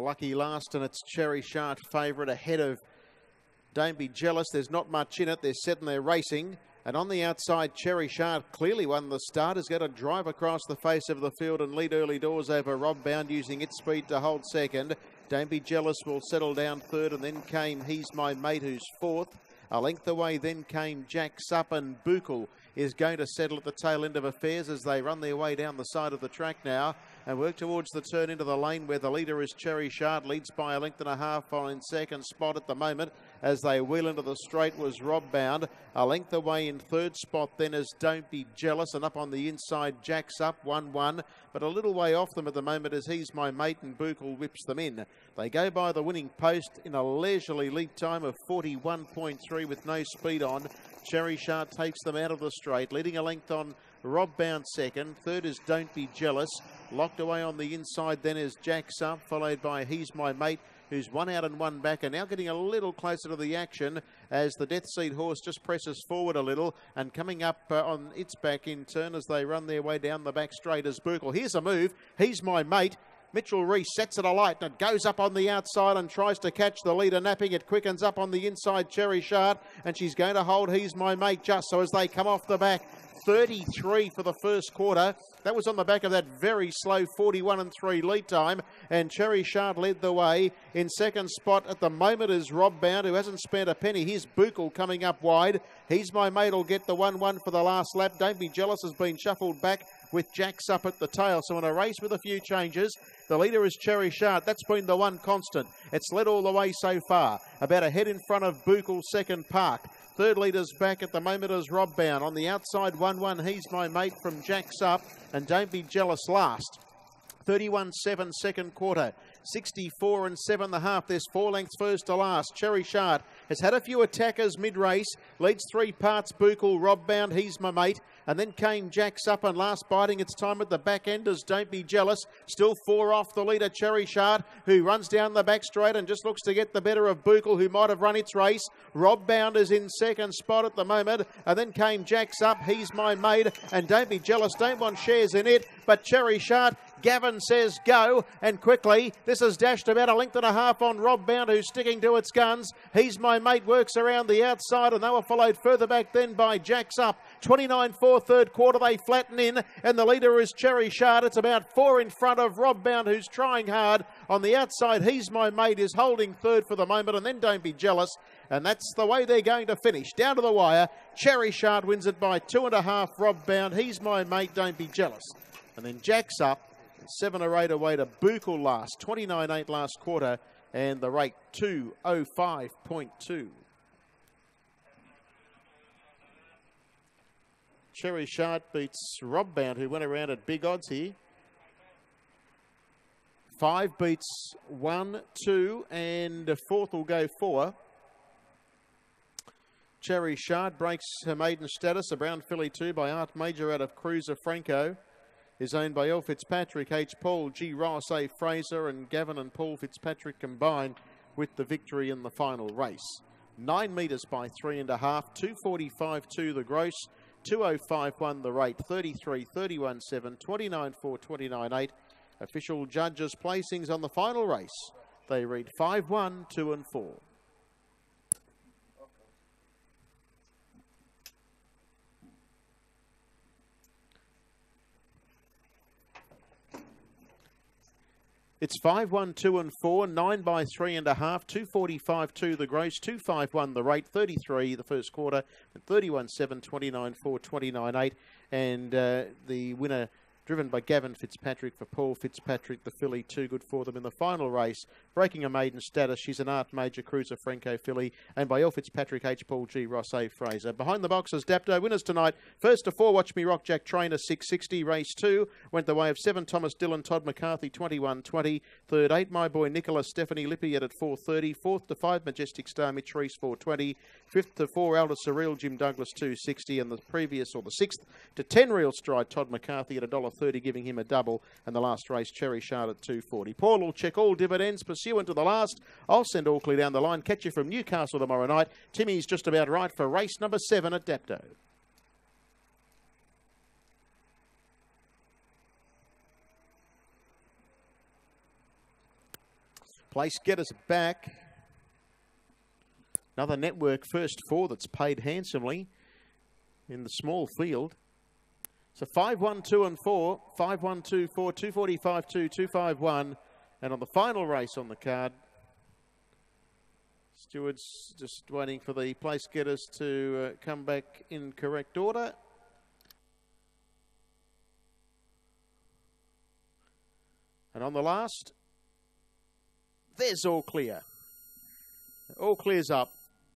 lucky last, and it's Cherry Shart favourite ahead of Don't Be Jealous. There's not much in it. They're set and they're racing. And on the outside, Cherry Shart clearly won the start. Is going to drive across the face of the field and lead early doors over Rob Bound, using its speed to hold second. Don't Be Jealous will settle down third, and then came He's My Mate, who's fourth. A length away then came Jack Sup, and Buchel is going to settle at the tail end of affairs as they run their way down the side of the track now and work towards the turn into the lane, where the leader is Cherry Shart, leads by a length and a half on second spot at the moment. As they wheel into the straight was Rob Bound. A length away in third spot then is Don't Be Jealous, and up on the inside Jack's Up 1-1, but a little way off them at the moment as He's My Mate and Buchel whips them in. They go by the winning post in a leisurely lead time of 41.3 with no speed on. Cherry Shart takes them out of the straight, leading a length on Rob Bound second. Third is Don't Be Jealous. Locked away on the inside then is Jack's Up, followed by He's My Mate, who's one out and one back, and now getting a little closer to the action as the Death Seed horse just presses forward a little, and coming up on its back in turn as they run their way down the back straight as Buchel. Here's a move. He's My Mate. Mitchell Reese sets it alight, and it goes up on the outside and tries to catch the leader napping. It quickens up on the inside, Cherry Shart, and she's going to hold He's My Mate just so as they come off the back. 33 for the first quarter. That was on the back of that very slow 41-3 lead time, and Cherry Shart led the way. In second spot at the moment is Rob Bound, who hasn't spent a penny. Here's Buchel coming up wide. He's My Mate will get the 1-1 for the last lap. Don't Be Jealous has been shuffled back with Jack's Up at the tail. So in a race with a few changes, the leader is Cherry Shart. That's been the one constant. It's led all the way so far. About a head in front of Buchel, second Park. Third leader's back at the moment is Rob Bound. On the outside, 1-1, He's My Mate from Jack's Up, and Don't Be Jealous last. 31-7 second quarter. 64 and 7.5. There's 4 lengths first to last. Cherry Shart has had a few attackers mid-race. Leads 3 parts. Buchel, Rob Bound, He's My Mate. And then came Jack's Up, and last biding its time at the back end is Don't Be Jealous. Still 4 off the leader, Cherry Shart, who runs down the back straight and just looks to get the better of Buchel, who might have run its race. Rob Bound is in second spot at the moment. And then came Jack's Up, He's My Mate, and Don't Be Jealous. Don't want shares in it, but Cherry Shart, Gavin says go, and quickly. This is dashed about a length and a half on Rob Bound, who's sticking to its guns. He's My Mate works around the outside, and they were followed further back then by Jack's Up. 29-4 third quarter, they flatten in, and the leader is Cherry Shart. It's about 4 in front of Rob Bound, who's trying hard. On the outside, He's My Mate is holding third for the moment, and then Don't Be Jealous. And that's the way they're going to finish. Down to the wire, Cherry Shart wins it by 2.5. Rob Bound, He's My Mate, Don't Be Jealous. And then Jack's Up, 7 or 8 away to Buchel last. 29-8 last quarter, and the rate 2:05.2. Cherry Shart beats Rob Bound, who went around at big odds here. 5 beats 1, 2, and 4th will go 4. Cherry Shart breaks her maiden status. A brown filly 2 by Art Major out of Cruiser Franco is owned by L. Fitzpatrick, H. Paul, G. Ross, A. Fraser, and Gavin and Paul Fitzpatrick combined with the victory in the final race. 9 metres by 3.5, 2:45.2 the gross, 2:05.1 the rate, 33.31.7, 29.4, 29.8. Official judges' placings on the final race. They read 5, 1, 2 and 4. It's 5, 1, 2 and 4, 9 by 3.5, 2:45.2 the gross, 2:51 the rate, 33 the first quarter, 31.7, 29.4, 29.8, and the winner driven by Gavin Fitzpatrick for Paul Fitzpatrick, the filly, 2 good for them in the final race. Breaking a maiden status, she's an Art Major Cruiser Franco filly, and by L. Fitzpatrick, H. Paul, G. Ross, A. Fraser. Behind the boxes, Dapto winners tonight. First to 4, Watch Me Rock, Jack Trainer, 660. Race 2 went the way of 7, Thomas Dillon, Todd McCarthy, 21.20. Third, 8, My Boy Nicholas, Stephanie Lippiett at 4.30. 4th to 5, Majestic Star, Mitch Reese, 4.20. 5th to 4, Elder Surreal, Jim Douglas, 2.60. And the previous, or the 6th to 10, Real Stride, Todd McCarthy at $1.30, giving him a double. And the last race, Cherry Shart at 2.40. Paul will check all dividends pursuant to the last. I'll send Auckley down the line. Catch you from Newcastle tomorrow night. Timmy's just about right for race number 7 at Dapto. Place getters back. Another network first 4 that's paid handsomely in the small field. So 5, 1, 2 and 4. 5, 1, 2, 4, 245, 2, 251. And on the final race on the card, stewards just waiting for the place getters to come back in correct order. And on the last, there's all clear. All clears up.